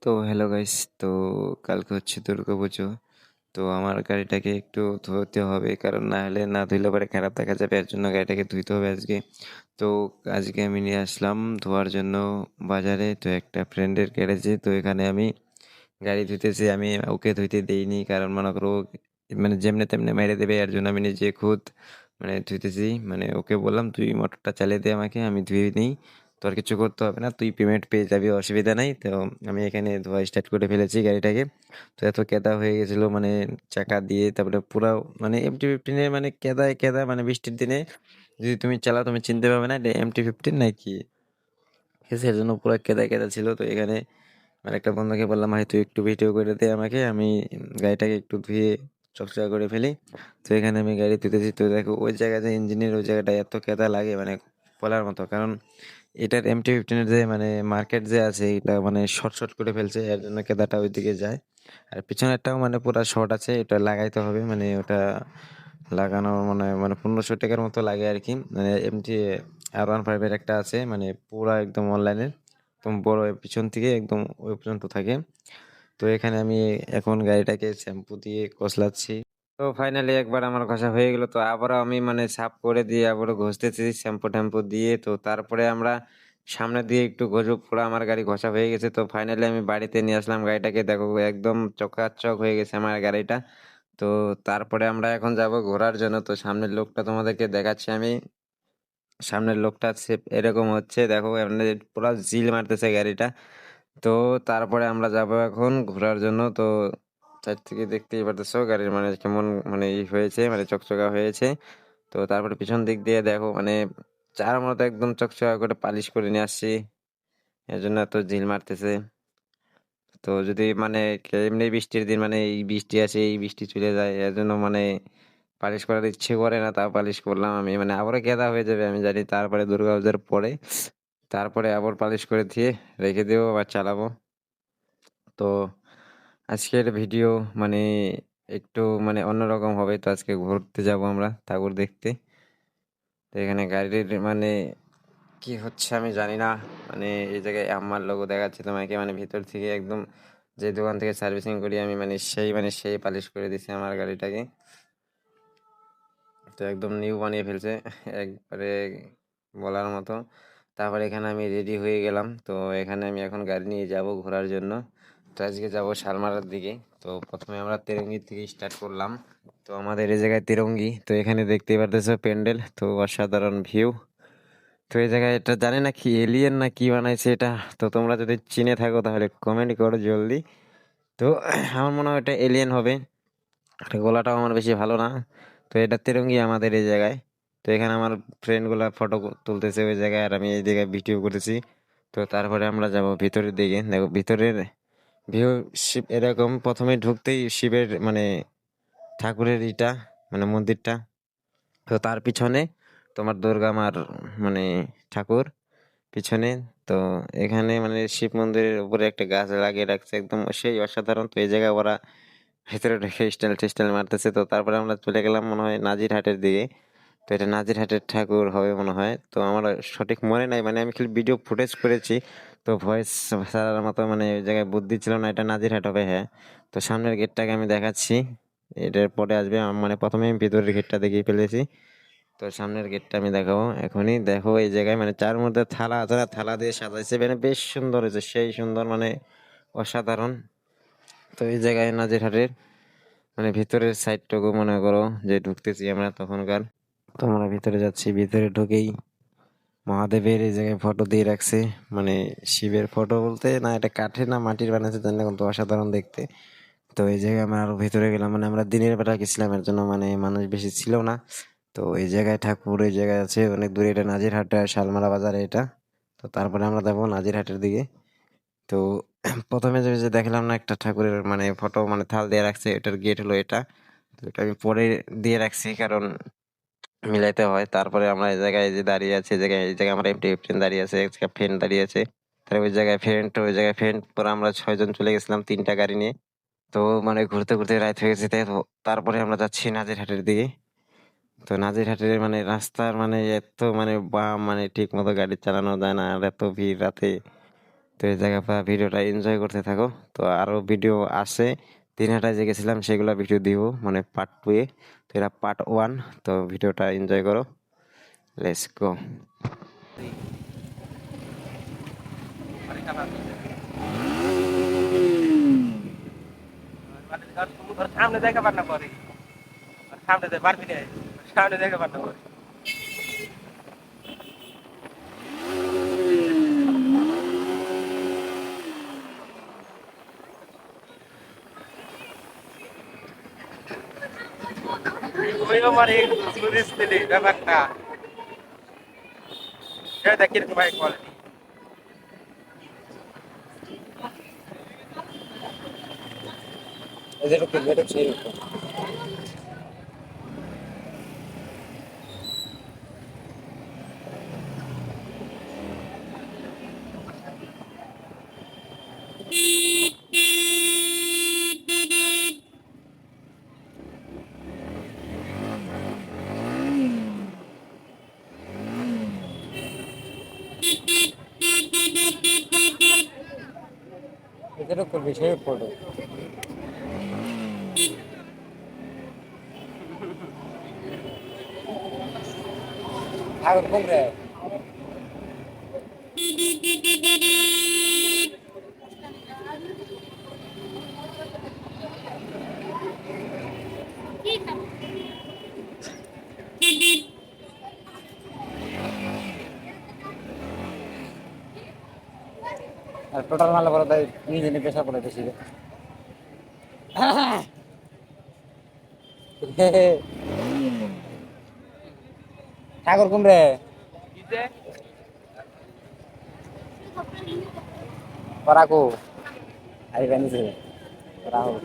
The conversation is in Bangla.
তো হ্যালো গাইস, তো কালকে হচ্ছে দুর্গাপুজো। তো আমার গাড়িটাকে একটু ধুতে হবে, কারণ না হলে না ধুইলে পরে খারাপ দেখা যাবে। এর জন্য গাড়িটাকে ধুইতে হবে আজকে। তো আজকে আমি নিয়ে আসলাম ধোয়ার জন্য বাজারে, তো একটা ফ্রেন্ডের গ্যারেজে। তো এখানে আমি গাড়ি ধুইতেছি, আমি ওকে ধুইতে দেইনি, কারণ মনে করো মানে যেমনে তেমনে মেরে দেবে। এর জন্য আমি নিজে খুদ মানে ধুইতেছি। মানে ওকে বললাম তুই মোটরটা চালিয়ে দে, আমাকে আমি ধুয়ে নিই, তোর কিছু করতে হবে না, তুই পেমেন্ট পেয়ে যাবি, অসুবিধা নাই। তো আমি এখানে ধোয়া স্টার্ট করে ফেলেছি গাড়িটাকে। তো এত কেদা হয়ে গেছিলো মানে চাকা দিয়ে, তারপরে পুরো মানে MT-15 মানে কেদায় কেদা, মানে বৃষ্টির দিনে যদি তুমি চালাও তুমি চিনতে পারবে না এটা MT-15 নাকি। ঠিক আছে, এর জন্য পুরো কেদা কেদা ছিল। তো এখানে মানে একটা বন্ধুকে বললাম, ভাই তুই একটু ভিডিও করে দে আমাকে, আমি গাড়িটাকে একটু ধুয়ে চকচকা করে ফেলি। তো এখানে আমি গাড়ি ধুতেছি। তো দেখো ওই জায়গাতে ইঞ্জিনের ওই জায়গাটা এত কেদা লাগে মানে বলার মতো, কারণ এটার MT-15 যে মানে মার্কেট যে আছে এটা মানে শর্ট শর্ট করে ফেলছে, এর জন্য কেদাটা ওইদিকে যায়। আর পিছনেরটাও মানে পুরা শর্ট আছে, এটা লাগাইতে হবে, মানে ওটা লাগানো মানে মানে 1500 টাকার মতো লাগে আর কি। মানে MT-R15 একটা আছে, মানে পুরা একদম অনলাইনের একদম বড়, পিছন থেকে একদম ওই পর্যন্ত থাকে। তো এখানে আমি এখন গাড়িটাকে শ্যাম্পু দিয়ে কসলাচ্ছি। তো ফাইনালি একবার আমার ঘষা হয়ে গেল, তো আবারও আমি মানে সাফ করে দিয়ে আবারও ঘষতেছি শ্যাম্পু ট্যাম্পু দিয়ে। তো তারপরে আমরা সামনে দিয়ে একটু ঘষব, পুরো আমার গাড়ি ঘষা হয়ে গেছে। তো ফাইনালি আমি বাড়িতে নিয়ে আসলাম গাড়িটাকে, দেখো একদম চকাচক হয়ে গেছে আমার গাড়িটা। তো তারপরে আমরা এখন যাব ঘোরার জন্য। তো সামনের লোকটা তোমাদেরকে দেখাচ্ছি আমি। সামনের লোকটা এরকম হচ্ছে, দেখো এমনি পুরো জিল মারতেছে গাড়িটা। তো তারপরে আমরা যাব এখন ঘোরার জন্য। তো চার থেকে দেখতেই পারতেছো গাড়ির মানে কেমন মানে ই হয়েছে, মানে চকচকা হয়েছে। তো তারপরে পিছন দিক দিয়ে দেখো মানে চার মতো একদম চকচকা করে পালিশ করে নিয়ে আসছি, এর জন্য এত ঝিল মারতেছে। তো যদি মানে এমনি বৃষ্টির দিন, মানে এই বৃষ্টি আসে এই বৃষ্টি চলে যায়, এর জন্য মানে পালিশ করার ইচ্ছে করে না, তাও পালিশ করলাম আমি। মানে আবারও কেদা হয়ে যাবে আমি জানি, তারপরে দুর্গাপূজার পরে তারপরে আবার পালিশ করে দিয়ে রেখে দেবো বা চালাবো। তো আজকের ভিডিও মানে একটু মানে অন্যরকম হবে। তো আজকে ঘুরতে যাব আমরা ঠাকুর দেখতে। তো এখানে গাড়ির মানে কি হচ্ছে আমি জানি না। মানে এই জায়গায় আমার লোগো দেখাচ্ছে তোমাকে, মানে ভিতর থেকে একদম যে দোকান থেকে সার্ভিসিং করি আমি, মানে সেই পালিশ করে দিছে আমার গাড়িটাকে। তো একদম নিউ বানিয়ে ফেলছে একবারে বলার মতো। তারপরে এখানে আমি রেডি হয়ে গেলাম। তো এখানে আমি এখন গাড়ি নিয়ে যাব ঘোরার জন্য। তো আজকে যাব শালমারার দিকে। তো প্রথমে আমরা তিরঙ্গি থেকে স্টার্ট করলাম। তো আমাদের এই জায়গায় তিরঙ্গি, তো এখানে দেখতেই পারতেছো প্যান্ডেল, তো অসাধারণ ভিউ। তো এই জায়গায় এটা জানি না কি এলিয়েন না কি বানাইছে এটা। তো তোমরা যদি চিনে থাকো তাহলে কমেন্ট করো জলদি। তো আমার মনে হয় এটা এলিয়েন হবে। আর গলাটাও আমার বেশি ভালো না। তো এটা তিরঙ্গি আমাদের এই জায়গায়। তো এখানে আমার ফ্রেন্ডগুলা ফটো তুলতেছে ওই জায়গায়, আর আমি এই জায়গায় ভিডিও করতেছি। তো তারপরে আমরা যাব ভিতরের দিকে। দেখো ভিতরের ভিউ, শিব এরকম প্রথমে ঢুকতেই শিবের মানে ঠাকুরের ইটা মানে মন্দিরটা। তো তার পিছনে তোমার দুর্গা মার মানে ঠাকুর পিছনে। তো এখানে মানে শিব মন্দিরের উপরে একটা গাছ লাগিয়ে রাখছে, একদম সেই অসাধারণ। তো এই জায়গায় ওরা ভেতরে ঢুকে স্টাইল টেস্টাইল মারতেছে। তো তারপরে আমরা চলে গেলাম মনে হয় নাজিরহাটের দিকে। তো এটা নাজিরহাটের ঠাকুর হবে মনে হয়, তো আমার সঠিক মনে নাই, মানে আমি খালি ভিডিও ফুটেজ করেছি। তো ভয়েস ছাড়ার মতো মানে ওই জায়গায় বুদ্ধি ছিল না, এটা নাজিরহাট হবে হ্যাঁ। তো সামনের গেটটাকে আমি দেখাচ্ছি, এটার পরে আসবে মানে প্রথমে আমি ভিতরের গেটটা দেখিয়ে ফেলেছি। তো সামনের গেটটা আমি দেখাবো এখনই। দেখো এই জায়গায় মানে চার মধ্যে থালা আছে না, থালা দিয়ে সাজাইছে, মানে বেশ সুন্দর হয়েছে, সেই সুন্দর মানে অসাধারণ। তো এই জায়গায় নাজিরহাটের মানে ভিতরের সাইডটুকু মনে করো যে ঢুকতেছি আমরা তখনকার। তো আমরা ভিতরে যাচ্ছি, ভিতরে ঢুকেই মহাদেবের এই জায়গায় ফটো দিয়ে রাখছে। মানে শিবের ফটো বলতে না, এটা কাঠের না মাটির বানাচ্ছে জানি না, কিন্তু অসাধারণ দেখতে। তো এই জায়গায় আমরা আরো ভিতরে গেলাম, মানে আমরা দিনের বেলা গেছিলাম এর জন্য মানে মানুষ বেশি ছিল না। তো এই জায়গায় ঠাকুর এই জায়গায় আছে অনেক দূরে, এটা নাজিরহাট শালমারা বাজারে এটা। তো তারপরে আমরা যাবো নাজিরহাটের দিকে। তো প্রথমে যে দেখলাম না একটা ঠাকুরের মানে ফটো মানে থাল দিয়ে রাখছে, এটার গেট হলো এটা। তো এটা আমি পরে দিয়ে রাখছি কারণ মিলাইতে হয়। তারপরে আমরা এই জায়গায় যে দাঁড়িয়ে আছে, এই জায়গায় আমরা MT-15 দাঁড়িয়ে আছে, এক জায়গায় ফ্রেন্ড দাঁড়িয়ে আছে। তারপরে ওই জায়গায় ফ্রেন্ড পরে আমরা 6 জন চলে গেছিলাম 3টা গাড়ি নিয়ে। তো মানে ঘুরতে ঘুরতে রাত হয়ে গেছে, তাই তো তারপরে আমরা যাচ্ছি নাজিরহাটের দিকে। তো নাজিরহাটের মানে রাস্তার মানে এত মানে বাম, মানে ঠিক মতো গাড়ি চালানো যায় না, আর এত ভিড় রাতে। তো এই জায়গা পা ভিডিওটা এনজয় করতে থাকো। তো আরও ভিডিও আছে, দিনহাটায় যে গেছিলাম সেগুলো ভিডিও দিব, মানে পার্ট 2 এ। তো এটা পার্ট 1। তো ভিডিওটা এনজয় করো, লেটস গো। সামনে দেখা পার না পরে, সামনে পারবি না, সামনে দেখা পার না পরে। ওই আমার এই সুরিস দিলি ব্যাপারটা, এটা দেখ কিরকম ভাই কোয়ালিটি। যেরকম যেরকম সেরকম যেরকম বিষয়ে পড়ো। ঠাকুর কোন রে? আর টোটাল মাল বড় তাই নিজে নিয়ে পেশা পড়ে বেশি। ঠাকুর কোন রে? পরাকু আইবা নিছে রাহুল।